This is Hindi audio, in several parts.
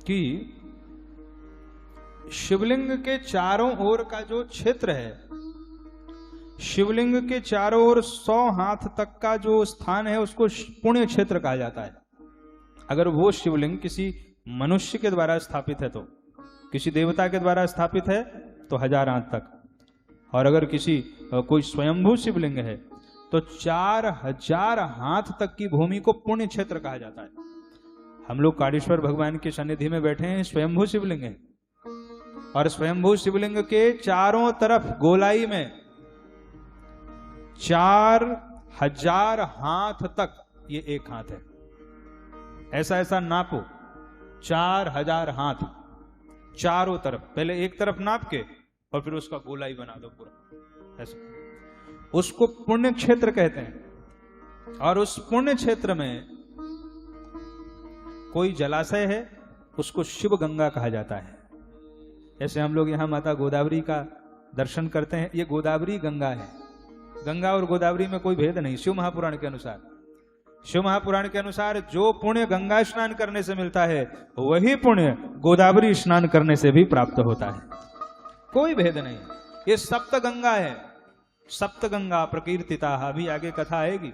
कि शिवलिंग के चारों ओर का जो क्षेत्र है, शिवलिंग के चारों ओर 100 हाथ तक का जो स्थान है उसको पुण्य क्षेत्र कहा जाता है। अगर वो शिवलिंग किसी मनुष्य के द्वारा स्थापित है, तो किसी देवता के द्वारा स्थापित है तो 1000 हाथ तक, और अगर किसी कोई स्वयंभू शिवलिंग है तो 4000 हाथ तक की भूमि को पुण्य क्षेत्र कहा जाता है। हम लोग कालेश्वर भगवान के सन्निधि में बैठे हैं, स्वयंभू शिवलिंग है, और स्वयंभू शिवलिंग के चारों तरफ गोलाई में 4000 हाथ तक, ये एक हाथ है, ऐसा ऐसा नापो, 4000 हाथ चारों तरफ, पहले एक तरफ नाप के और फिर उसका गोलाई बना दो पूरा ऐसा, उसको पुण्य क्षेत्र कहते हैं। और उस पुण्य क्षेत्र में कोई जलाशय है, उसको शिव गंगा कहा जाता है। जैसे हम लोग यहां माता गोदावरी का दर्शन करते हैं, ये गोदावरी गंगा है। गंगा और गोदावरी में कोई भेद नहीं। शिव महापुराण के अनुसार, शिव महापुराण के अनुसार जो पुण्य गंगा स्नान करने से मिलता है वही पुण्य गोदावरी स्नान करने से भी प्राप्त होता है, कोई भेद नहीं। ये सप्त गंगा है, सप्त गंगा प्रकीर्तिता, अभी आगे कथा आएगी।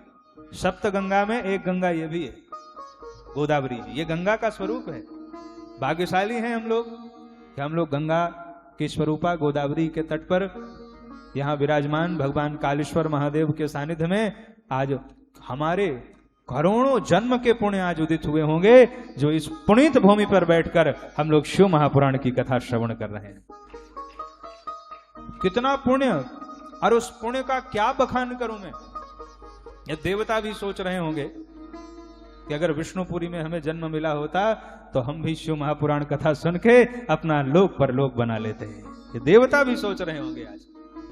सप्त गंगा में एक गंगा ये भी है, गोदावरी जी, ये गंगा का स्वरूप है। भाग्यशाली हैं हम लोग कि हम लोग गंगा की स्वरूपा गोदावरी के तट पर यहां विराजमान भगवान कालेश्वर महादेव के सानिध्य में आज हमारे करोड़ों जन्म के पुण्य आज उदित हुए होंगे, जो इस पुनीत भूमि पर बैठकर हम लोग शिव महापुराण की कथा श्रवण कर रहे हैं। कितना पुण्य, और उस पुण्य का क्या बखान करूं मैं। ये देवता भी सोच रहे होंगे कि अगर विष्णुपुरी में हमें जन्म मिला होता तो हम भी शिव महापुराण कथा सुन के अपना लोक परलोक बना लेते हैं। ये देवता भी सोच रहे होंगे आज।